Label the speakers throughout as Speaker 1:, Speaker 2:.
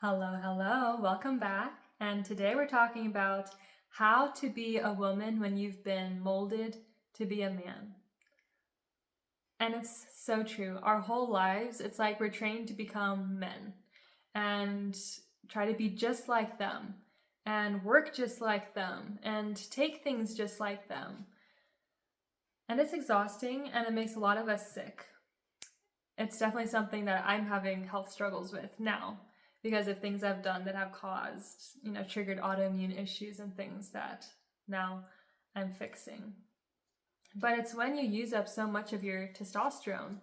Speaker 1: Hello, welcome back. And today we're talking about how to be a woman when you've been molded to be a man. And it's so true. Our whole lives, it's like we're trained to become men and try to be just like them and work just like them and take things just like them. And it's exhausting and it makes a lot of us sick. It's definitely something that I'm having health struggles with now because of things I've done that have caused, triggered autoimmune issues and things that now I'm fixing. But it's when you use up so much of your testosterone,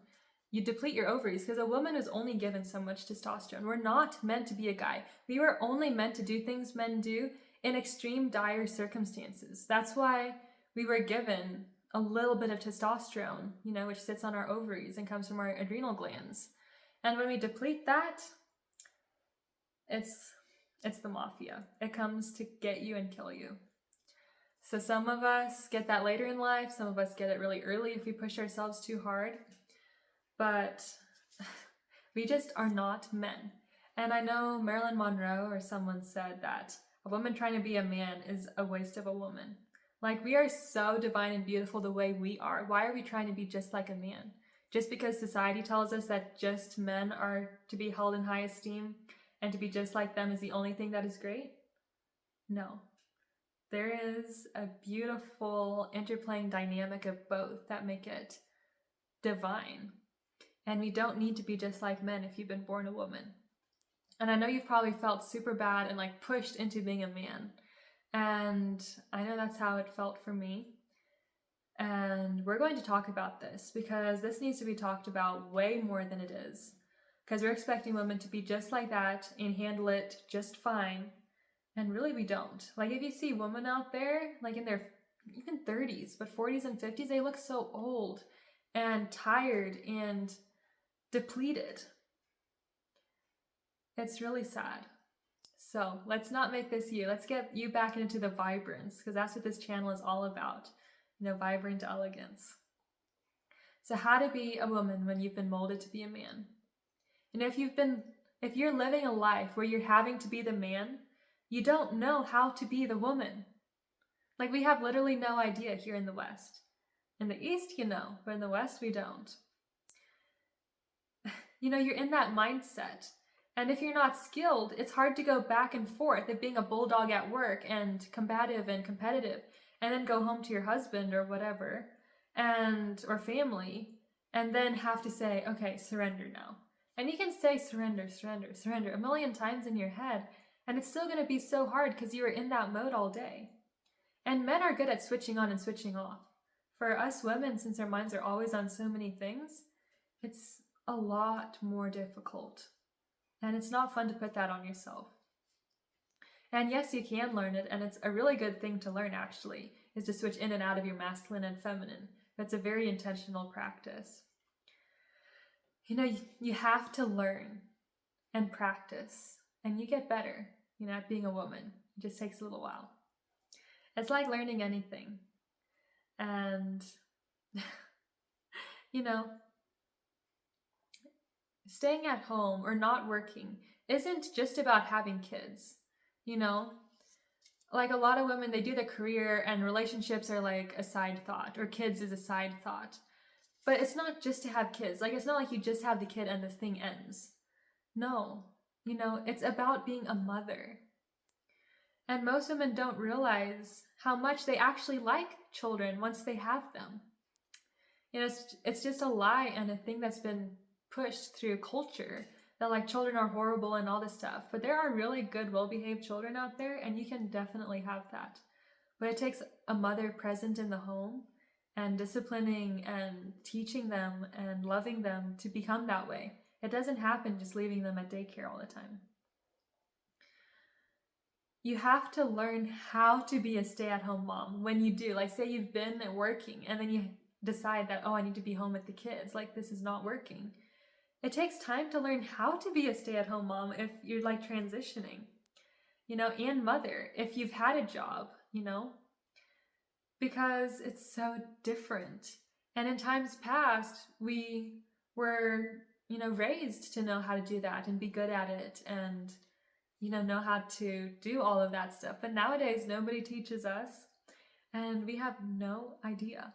Speaker 1: you deplete your ovaries because a woman is only given so much testosterone. We're not meant to be a guy. We were only meant to do things men do in extreme dire circumstances. That's why we were given a little bit of testosterone, which sits on our ovaries and comes from our adrenal glands. And when we deplete that, it's the mafia. It comes to get you and kill you. So some of us get that later in life. Some of us get it really early if we push ourselves too hard. But we just are not men. And I know Marilyn Monroe or someone said that a woman trying to be a man is a waste of a woman. Like, we are so divine and beautiful the way we are. Why are we trying to be just like a man? Just because society tells us that just men are to be held in high esteem and to be just like them is the only thing that is great? No. There is a beautiful interplaying dynamic of both that make it divine. And we don't need to be just like men if you've been born a woman. And I know you've probably felt super bad and pushed into being a man. And I know that's how it felt for me. And we're going to talk about this because this needs to be talked about way more than it is. Because we're expecting women to be just like that and handle it just fine. And really we don't. If you see women out there, in their even 30s, but 40s and 50s, they look so old and tired and depleted. It's really sad. So let's not make this you. Let's get you back into the vibrance, because that's what this channel is all about. Vibrant elegance. So how to be a woman when you've been molded to be a man. And if you're living a life where you're having to be the man, you don't know how to be the woman. We have literally no idea here in the West. In the East, but in the West, we don't. You're in that mindset. And if you're not skilled, it's hard to go back and forth of being a bulldog at work and combative and competitive, and then go home to your husband or whatever, or family, and then have to say, okay, surrender now. And you can say surrender, surrender, surrender a million times in your head, and it's still going to be so hard because you are in that mode all day. And men are good at switching on and switching off. For us women, since our minds are always on so many things, it's a lot more difficult. And it's not fun to put that on yourself. And yes, you can learn it, and it's a really good thing to learn, actually, is to switch in and out of your masculine and feminine. That's a very intentional practice. You have to learn and practice, and you get better, at being a woman. It just takes a little while. It's like learning anything. And, staying at home or not working isn't just about having kids, a lot of women, they do the career and relationships are a side thought, or kids is a side thought. But it's not just to have kids. It's not like you just have the kid and this thing ends. No, it's about being a mother. And most women don't realize how much they actually like children once they have them. It's just a lie and a thing that's been pushed through culture that children are horrible and all this stuff. But there are really good, well-behaved children out there, and you can definitely have that. But it takes a mother present in the home and disciplining and teaching them and loving them to become that way. It doesn't happen just leaving them at daycare all the time. You have to learn how to be a stay-at-home mom when you do. Say you've been working and then you decide that, I need to be home with the kids. This is not working. It takes time to learn how to be a stay-at-home mom if you're transitioning, and mother, if you've had a job, because it's so different. And in times past, we were, raised to know how to do that and be good at it and know how to do all of that stuff. But nowadays, nobody teaches us, and we have no idea.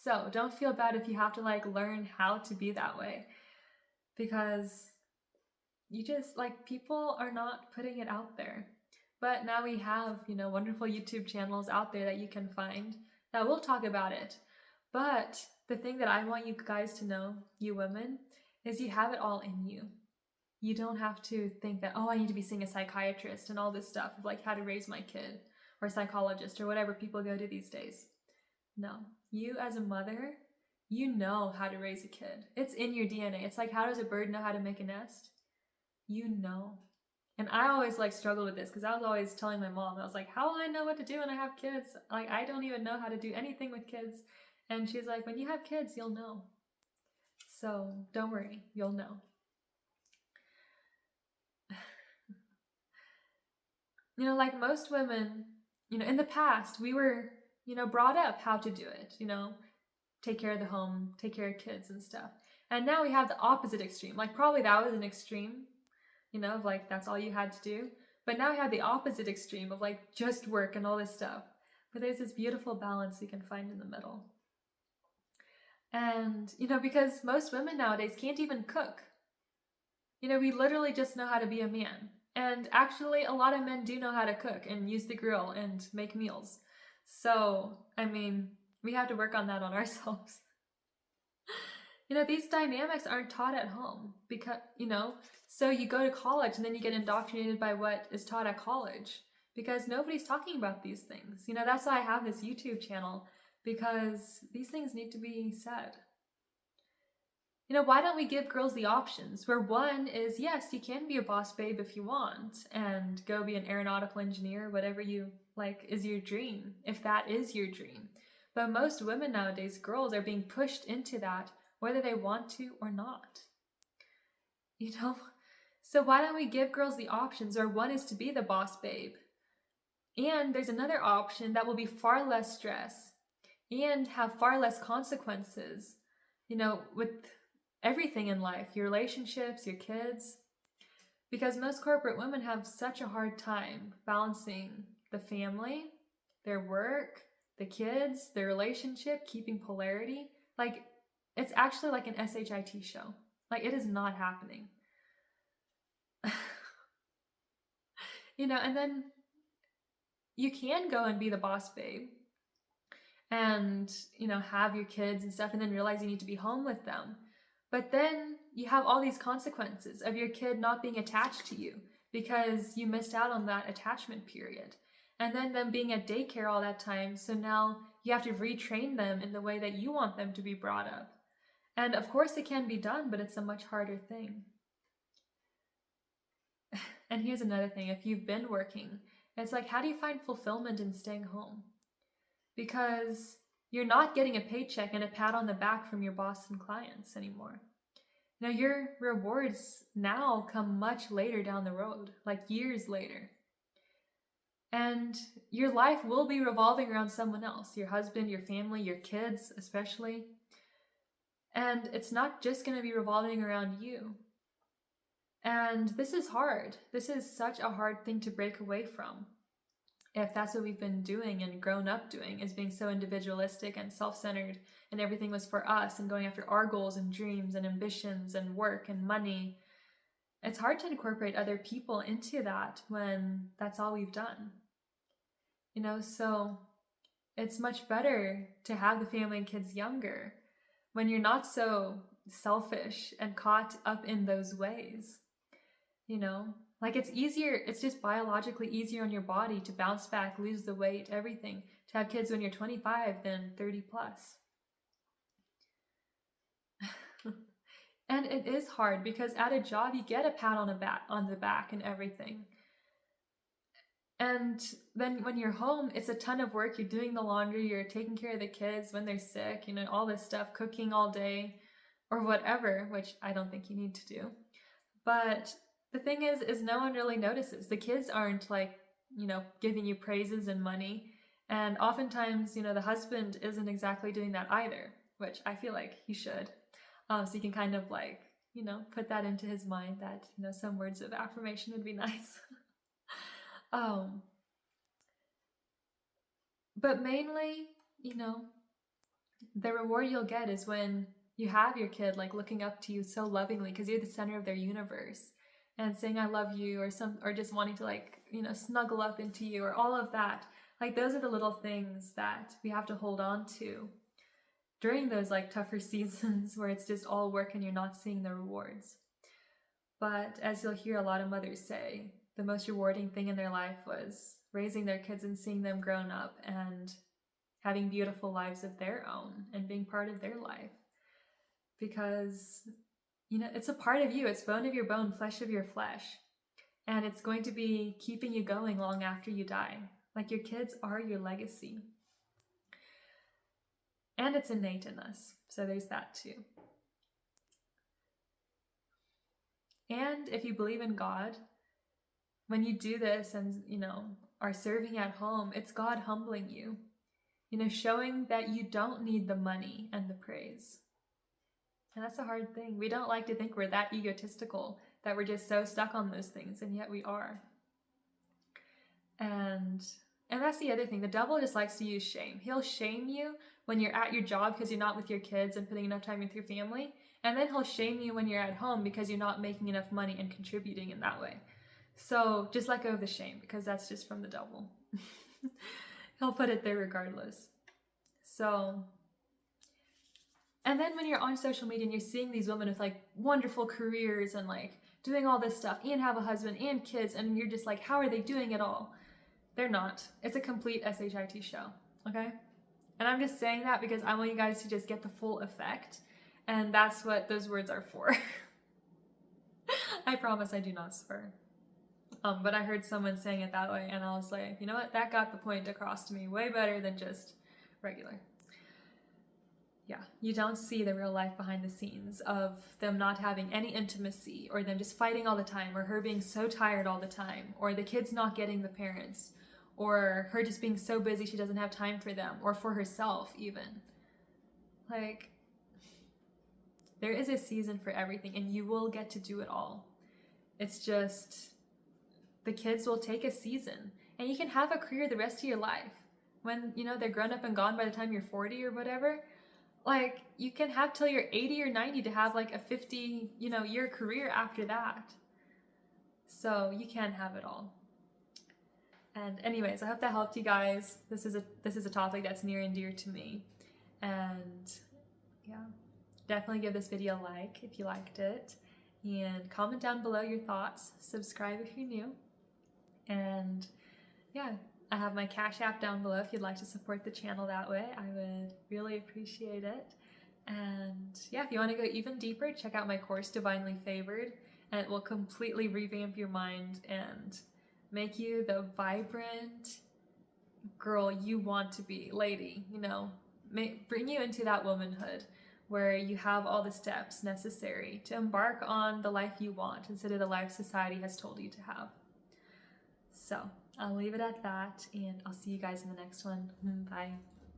Speaker 1: So don't feel bad if you have to like learn how to be that way, because you just like, people are not putting it out there. But now we have, wonderful YouTube channels out there that you can find that will talk about it. But the thing that I want you guys to know, you women, is you have it all in you. You don't have to think that, oh, I need to be seeing a psychiatrist and all this stuff of like how to raise my kid, or a psychologist, or whatever people go to these days. No, you as a mother, you know how to raise a kid. It's in your DNA. It's like, how does a bird know how to make a nest? You know. And I always like struggled with this, because I was always telling my mom, I was like, how will I know what to do when I have kids? Like, I don't even know how to do anything with kids. And she's like, when you have kids, you'll know. So don't worry, you'll know. Like most women, in the past, we were, brought up how to do it, take care of the home, take care of kids and stuff. And now we have the opposite extreme. Like, probably that was an extreme, of like, that's all you had to do. But now we have the opposite extreme of like, just work and all this stuff. But there's this beautiful balance we can find in the middle. And, because most women nowadays can't even cook. We literally just know how to be a man. And actually, a lot of men do know how to cook and use the grill and make meals. So, I mean, we have to work on that on ourselves. These dynamics aren't taught at home because, so you go to college and then you get indoctrinated by what is taught at college, because nobody's talking about these things. That's why I have this YouTube channel, because these things need to be said. Why don't we give girls the options where one is, yes, you can be a boss babe if you want and go be an aeronautical engineer, whatever you like is your dream, if that is your dream. But most women nowadays, girls, are being pushed into that whether they want to or not. So why don't we give girls the options where one is to be the boss babe, and there's another option that will be far less stress and have far less consequences, with everything in life, your relationships, your kids. Because most corporate women have such a hard time balancing the family, their work, the kids, their relationship, keeping polarity. Like, it's actually like an SHIT show. Like, it is not happening. And then you can go and be the boss babe and, have your kids and stuff, and then realize you need to be home with them. But then you have all these consequences of your kid not being attached to you because you missed out on that attachment period. And then them being at daycare all that time. So now you have to retrain them in the way that you want them to be brought up. And of course it can be done, but it's a much harder thing. And here's another thing. If you've been working, it's like, how do you find fulfillment in staying home? Because you're not getting a paycheck and a pat on the back from your boss and clients anymore. Your rewards now come much later down the road, like years later. And your life will be revolving around someone else, your husband, your family, your kids especially. And it's not just going to be revolving around you. And this is hard. This is such a hard thing to break away from. If that's what we've been doing and grown up doing, is being so individualistic and self-centered, and everything was for us and going after our goals and dreams and ambitions and work and money, it's hard to incorporate other people into that when that's all we've done. So it's much better to have the family and kids younger when you're not so selfish and caught up in those ways. Like, it's easier, it's just biologically easier on your body to bounce back, lose the weight, everything, to have kids when you're 25 than 30 plus. And it is hard because at a job you get a pat on the back and everything. And then when you're home, it's a ton of work. You're doing the laundry, you're taking care of the kids when they're sick, all this stuff, cooking all day or whatever, which I don't think you need to do. But the thing is no one really notices. The kids aren't like, giving you praises and money. And oftentimes, the husband isn't exactly doing that either, which I feel like he should. So you can kind of like you know, put that into his mind that, you know, some words of affirmation would be nice. But mainly, you know, the reward you'll get is when you have your kid like looking up to you so lovingly because you're the center of their universe, and saying I love you, or just wanting to, like, you know, snuggle up into you, or all of that. Like, those are the little things that we have to hold on to during those like tougher seasons where it's just all work and you're not seeing the rewards. But as you'll hear a lot of mothers say, the most rewarding thing in their life was raising their kids and seeing them grown up and having beautiful lives of their own and being part of their life. Because, you know, it's a part of you. It's bone of your bone, flesh of your flesh. And it's going to be keeping you going long after you die. Like, your kids are your legacy. And it's innate in us. So there's that too. And if you believe in God, when you do this and, you know, are serving at home, it's God humbling you. You know, showing that you don't need the money and the praise. And that's a hard thing. We don't like to think we're that egotistical, that we're just so stuck on those things, and yet we are. And that's the other thing. The devil just likes to use shame. He'll shame you when you're at your job because you're not with your kids and putting enough time with your family. And then he'll shame you when you're at home because you're not making enough money and contributing in that way. So just let go of the shame, because that's just from the devil. He'll put it there regardless. So, and then when you're on social media and you're seeing these women with like wonderful careers and like doing all this stuff and have a husband and kids, and you're just like, how are they doing it all? They're not. It's a complete SHIT show, okay? And I'm just saying that because I want you guys to just get the full effect, and that's what those words are for. I promise I do not swear. But I heard someone saying it that way, and I was like, you know what? That got the point across to me way better than just regular. Yeah, you don't see the real life behind the scenes of them not having any intimacy, or them just fighting all the time, or her being so tired all the time, or the kids not getting the parents, or her just being so busy she doesn't have time for them, or for herself even. Like, there is a season for everything, and you will get to do it all. It's just, the kids will take a season, and you can have a career the rest of your life. When, you know, they're grown up and gone by the time you're 40 or whatever, like, you can have till you're 80 or 90 to have like a 50, you know, year career after that. So you can have it all. And anyways, I hope that helped you guys. This is a topic that's near and dear to me. And yeah, definitely give this video a like if you liked it. And comment down below your thoughts. Subscribe if you're new. And yeah, I have my Cash App down below if you'd like to support the channel that way. I would really appreciate it. And yeah, if you want to go even deeper, check out my course, Divinely Favored, and it will completely revamp your mind and make you the vibrant girl you want to be, lady, you know, bring you into that womanhood where you have all the steps necessary to embark on the life you want instead of the life society has told you to have. So I'll leave it at that, and I'll see you guys in the next one. Bye.